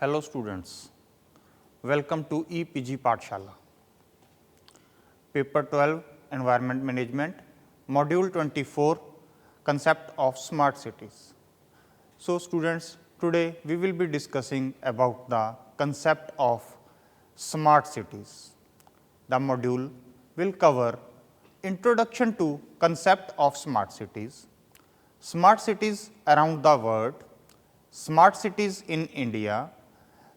Hello students, welcome to EPG Pathshala. Paper 12 Environment Management, Module 24 Concept of Smart Cities. So students, today we will be discussing about the concept of smart cities. The module will cover introduction to concept of smart cities around the world, smart cities in India,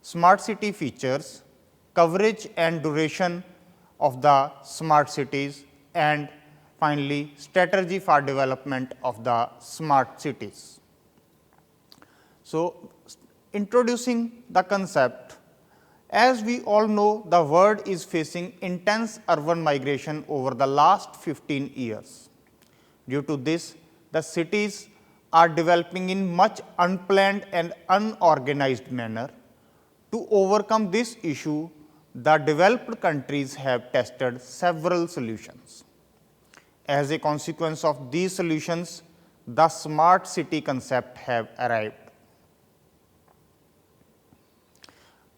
smart city features, coverage and duration of the smart cities, and finally, strategy for development of the smart cities. So, introducing the concept, as we all know, the world is facing intense urban migration over the last 15 years. Due to this, the cities are developing in much unplanned and unorganized manner. To overcome this issue, the developed countries have tested several solutions. As a consequence of these solutions, the smart city concept have arrived.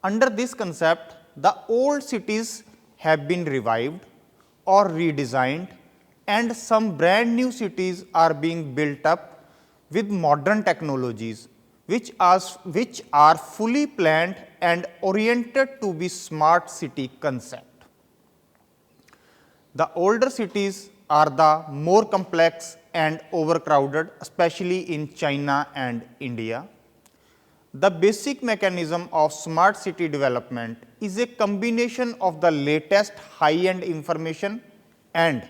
Under this concept, the old cities have been revived or redesigned, and some brand new cities are being built up with modern technologies which are fully planned and oriented to be smart city concept. The older cities are the more complex and overcrowded, especially in China and India. The basic mechanism of smart city development is a combination of the latest high-end information and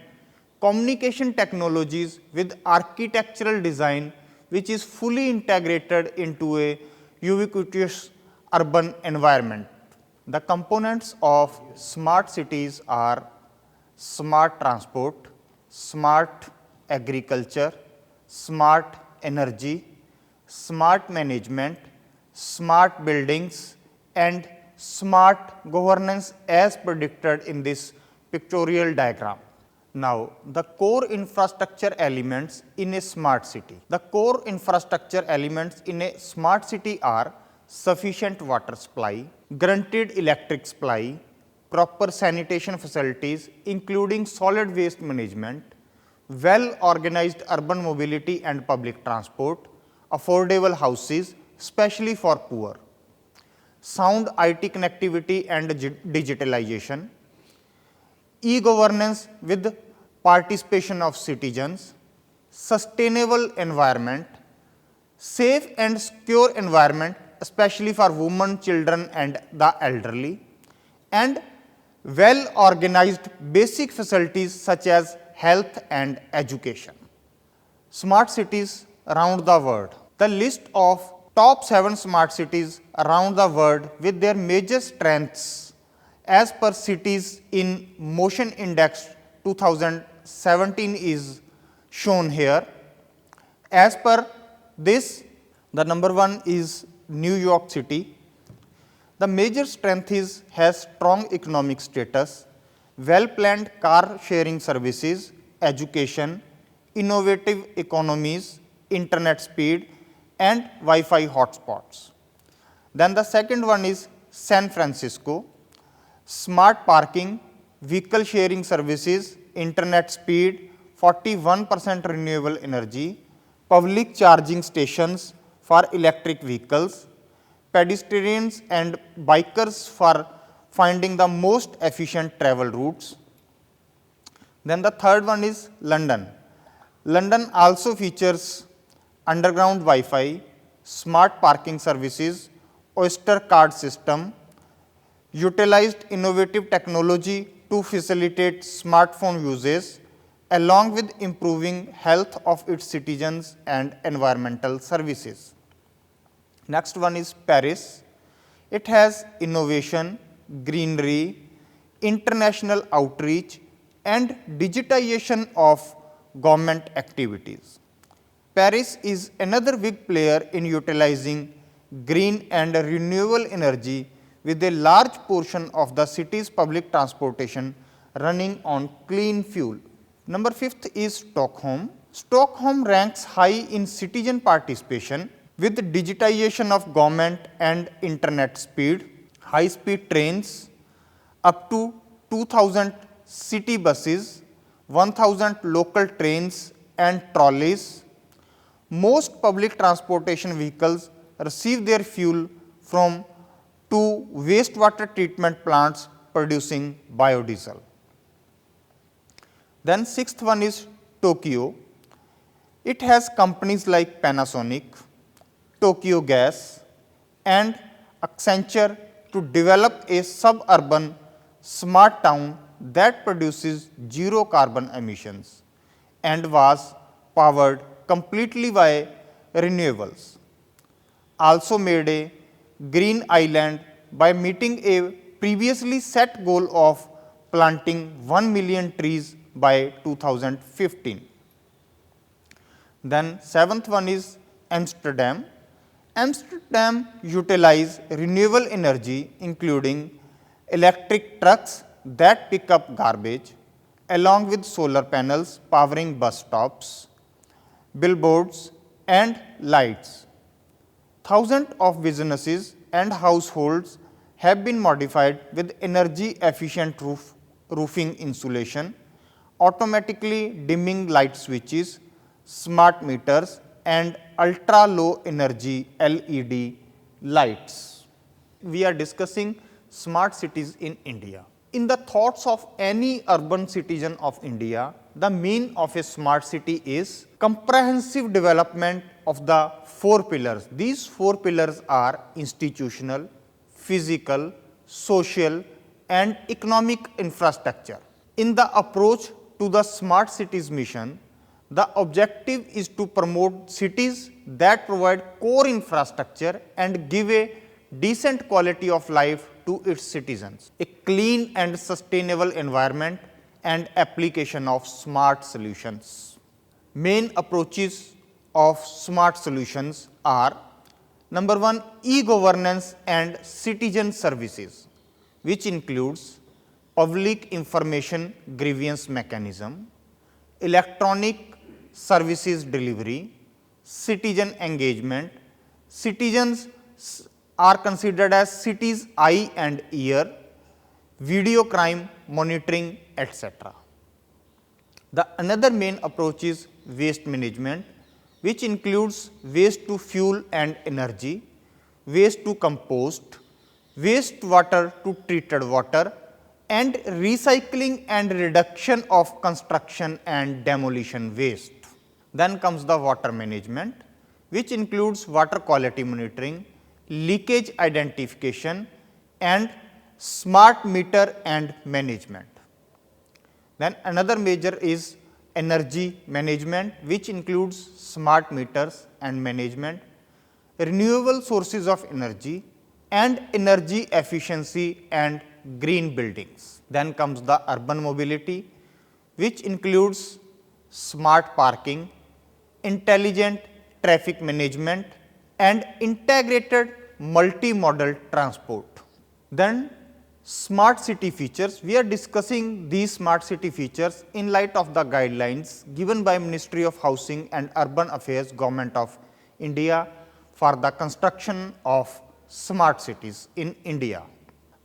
communication technologies with architectural design which is fully integrated into a ubiquitous urban environment. The components of smart cities are smart transport, smart agriculture, smart energy, smart management, smart buildings, and smart governance as predicted in this pictorial diagram. Now, the core infrastructure elements in a smart city. The core infrastructure elements in a smart city are sufficient water supply, guaranteed electric supply, proper sanitation facilities including solid waste management, well organized urban mobility and public transport, affordable houses especially for poor, sound IT connectivity and digitalization, e-governance with participation of citizens, sustainable environment, safe and secure environment especially for women, children and the elderly, and well organized basic facilities such as health and education. Smart cities around the world. The list of top 7 smart cities around the world with their major strengths as per Cities in Motion Index 2017 is shown here. As per this, the number 1 is New York City. The major strength is has strong economic status, well planned car sharing services, education, innovative economies, internet speed and Wi-Fi hotspots. Then the second one is San Francisco, smart parking, vehicle sharing services, internet speed, 41% renewable energy, public charging stations for electric vehicles, pedestrians and bikers for finding the most efficient travel routes. Then the third one is London. London also features underground Wi-Fi, smart parking services, Oyster card system, utilized innovative technology to facilitate smartphone usage along with improving health of its citizens and environmental services. Next one is Paris. It has innovation, greenery, international outreach and digitization of government activities. Paris is another big player in utilizing green and renewable energy with a large portion of the city's public transportation running on clean fuel. Number 5th is Stockholm. Stockholm ranks high in citizen participation With digitization of government and internet speed, high-speed trains, up to 2,000 city buses, 1,000 local trains and trolleys, most public transportation vehicles receive their fuel from two wastewater treatment plants producing biodiesel. Then sixth one is Tokyo. It has companies like Panasonic, Tokyo Gas and Accenture to develop a suburban smart town that produces zero carbon emissions and was powered completely by renewables. Also made a green island by meeting a previously set goal of planting 1 million trees by 2015. Then seventh one is Amsterdam. Amsterdam utilize renewable energy including electric trucks that pick up garbage along with solar panels powering bus stops, billboards and lights. Thousands of businesses and households have been modified with energy efficient roofing insulation, automatically dimming light switches, smart meters and ultra low energy LED lights. We are discussing smart cities in India. In the thoughts of any urban citizen of India, the mean of a smart city is comprehensive development of the four pillars. These four pillars are institutional, physical, social and economic infrastructure. In the approach to the smart cities mission, the objective is to promote cities that provide core infrastructure and give a decent quality of life to its citizens, a clean and sustainable environment and application of smart solutions. Main approaches of smart solutions are number 1 e-governance and citizen services, which includes public information grievance mechanism, electronic services delivery, citizen engagement. Citizens are considered as city's eye and ear, video crime monitoring, etc. The another main approach is waste management, which includes waste to fuel and energy, waste to compost, waste water to treated water and recycling and reduction of construction and demolition waste. Then comes the water management, which includes water quality monitoring, leakage identification and smart meter and management. Then another major is energy management, which includes smart meters and management, renewable sources of energy and energy efficiency and green buildings. Then comes the urban mobility, which includes smart parking, intelligent traffic management and integrated multimodal transport. Then smart city features. We are discussing these smart city features in light of the guidelines given by Ministry of Housing and Urban Affairs, Government of India for the construction of smart cities in India.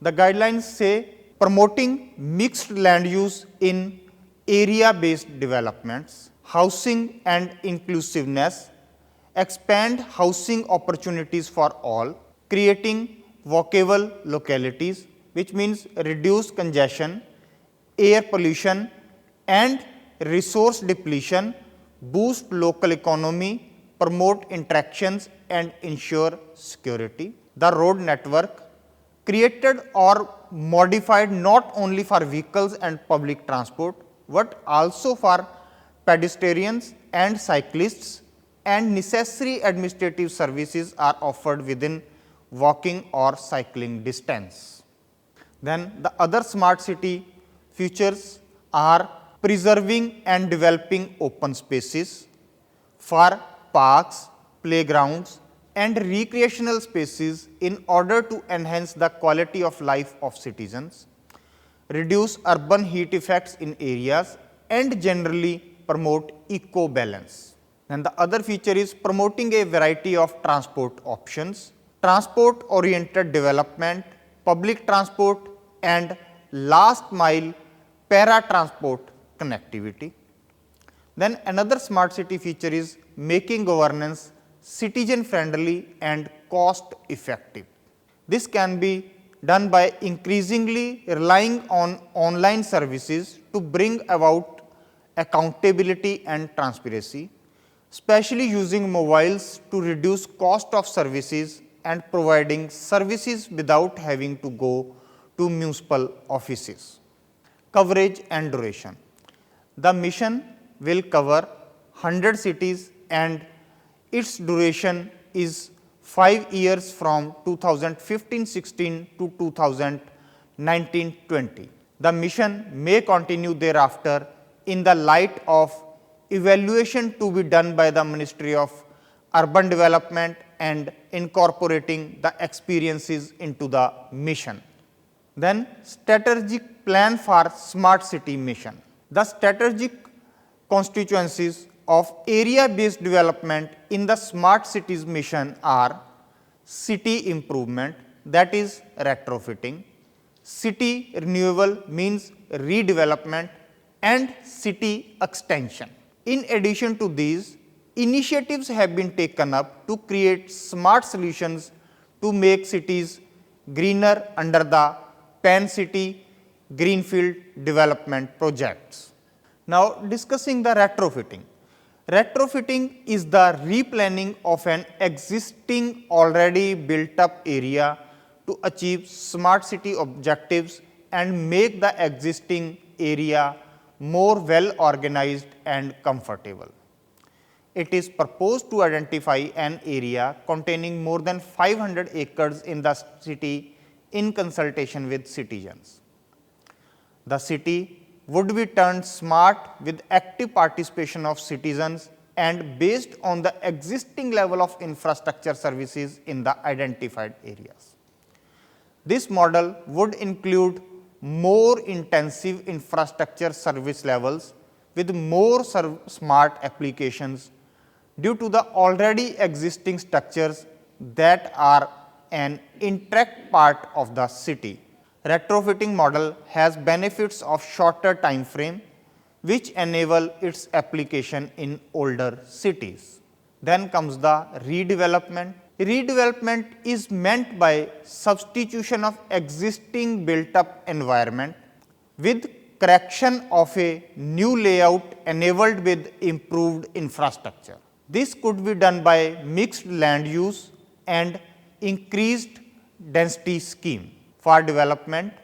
The guidelines say promoting mixed land use in area based developments, housing and inclusiveness, expand housing opportunities for all, creating walkable localities, which means reduce congestion, air pollution and resource depletion, boost local economy, promote interactions and ensure security. The road network created or modified not only for vehicles and public transport, but also for pedestrians and cyclists, and necessary administrative services are offered within walking or cycling distance. Then the other smart city features are preserving and developing open spaces for parks, playgrounds and recreational spaces in order to enhance the quality of life of citizens, reduce urban heat effects in areas and generally promote eco balance. Then the other feature is promoting a variety of transport options, transport oriented development, public transport and last mile para-transport connectivity. Then another smart city feature is making governance citizen friendly and cost effective. This can be done by increasingly relying on online services to bring about accountability and transparency, especially using mobiles to reduce cost of services and providing services without having to go to municipal offices. Coverage and duration. The mission will cover 100 cities and its duration is 5 years from 2015-16 to 2019-20. The mission may continue thereafter in the light of evaluation to be done by the Ministry of Urban Development and incorporating the experiences into the mission. Then strategic plan for smart city mission. The strategic constituencies of area based development in the smart cities mission are city improvement, that is retrofitting, city renewal means redevelopment and city extension. In addition to these, initiatives have been taken up to create smart solutions to make cities greener under the Pan City Greenfield Development Projects. Now, discussing the retrofitting. Retrofitting is the replanning of an existing already built up area to achieve smart city objectives and make the existing area more well organized and comfortable. It is proposed to identify an area containing more than 500 acres in the city in consultation with citizens. The city would be turned smart with active participation of citizens and based on the existing level of infrastructure services in the identified areas. This model would include more intensive infrastructure service levels with more smart applications due to the already existing structures that are an integral part of the city. Retrofitting model has benefits of shorter time frame which enable its application in older cities. Then comes the redevelopment. Redevelopment is meant by substitution of existing built up environment with correction of a new layout enabled with improved infrastructure. This could be done by mixed land use and increased density scheme. For development,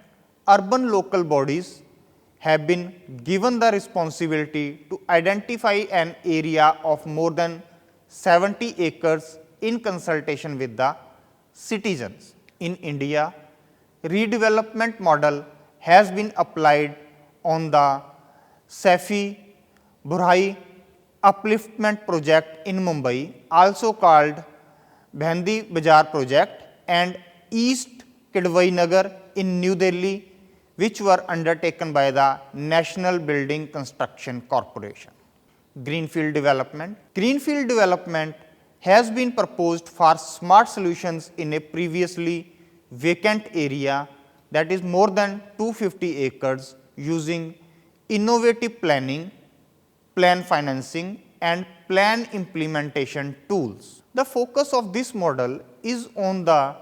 urban local bodies have been given the responsibility to identify an area of more than 70 acres in consultation with the citizens. In India, redevelopment model has been applied on the Safi Burhai upliftment project in Mumbai, also called Bhandi Bazaar project, and East Kidwai Nagar in New Delhi, which were undertaken by the National Building Construction Corporation. Greenfield development. Greenfield development has been proposed for smart solutions in a previously vacant area that is more than 250 acres using innovative planning, plan financing and plan implementation tools. The focus of this model is on the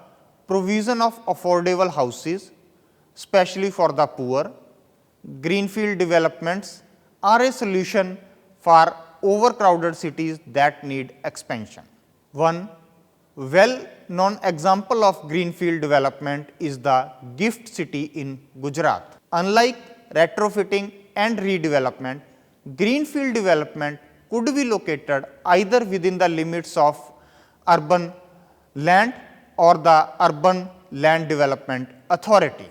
provision of affordable houses, especially for the poor. Greenfield developments are a solution for overcrowded cities that need expansion. One well known example of greenfield development is the Gift City in Gujarat. Unlike retrofitting and redevelopment, greenfield development could be located either within the limits of urban land or the Urban Land Development Authority.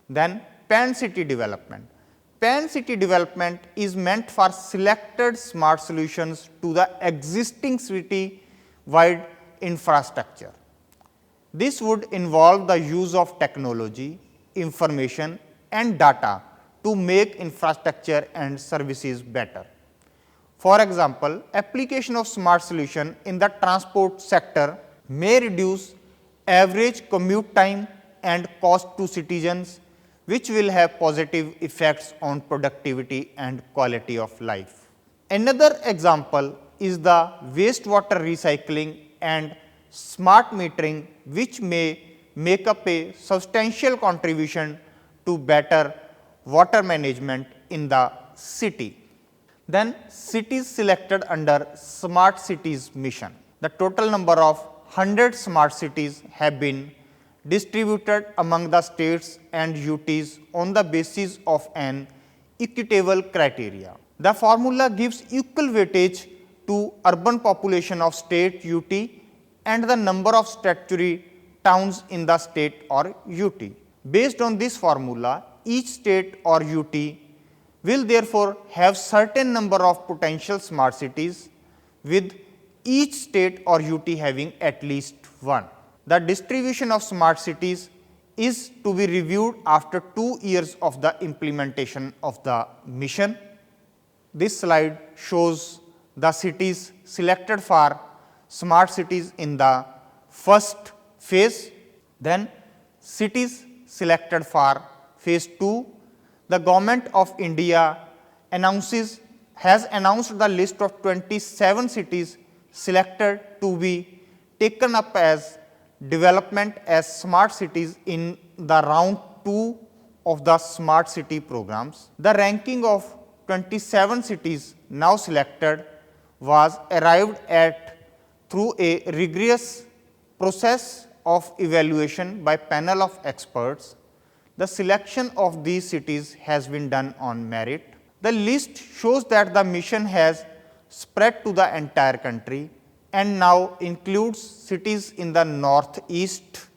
Then Pan City development. Pan City development is meant for selected smart solutions to the existing city-wide infrastructure. This would involve the use of technology, information and data to make infrastructure and services better. For example, application of smart solution in the transport sector may reduce average commute time and cost to citizens, which will have positive effects on productivity and quality of life. Another example is the wastewater recycling and smart metering, which may make up a substantial contribution to better water management in the city. Then cities selected under Smart Cities mission. The total number of 100 smart cities have been distributed among the states and UTs on the basis of an equitable criteria. The formula gives equal weightage to urban population of state UT and the number of statutory towns in the state or UT. Based on this formula, each state or UT will therefore have certain number of potential smart cities, with each state or UT having at least one. The distribution of smart cities is to be reviewed after 2 years of the implementation of the mission. This slide shows the cities selected for smart cities in the first phase, then cities selected for phase 2. The Government of India has announced the list of 27 cities selected to be taken up as development as smart cities in the round 2 of the smart city programs. The ranking of 27 cities now selected was arrived at through a rigorous process of evaluation by panel of experts. The selection of these cities has been done on merit. The list shows that the mission has spread to the entire country and now includes cities in the northeast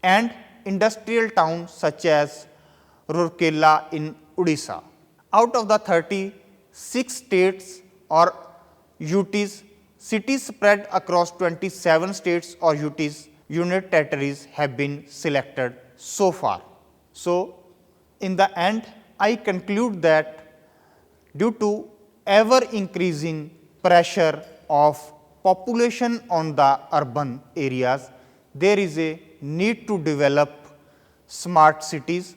and industrial towns such as Rourkela in Odisha. Out of the 36 states or UTs, cities spread across 27 states or UTs, unit territories have been selected so far. So, in the end, I conclude that due to ever increasing pressure of population on the urban areas, there is a need to develop smart cities,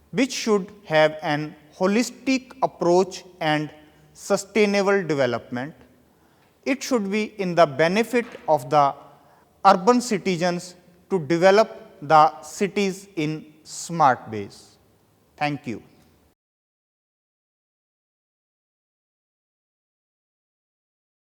which should have an holistic approach and sustainable development. It should be in the benefit of the urban citizens to develop the cities in smart ways. Thank you.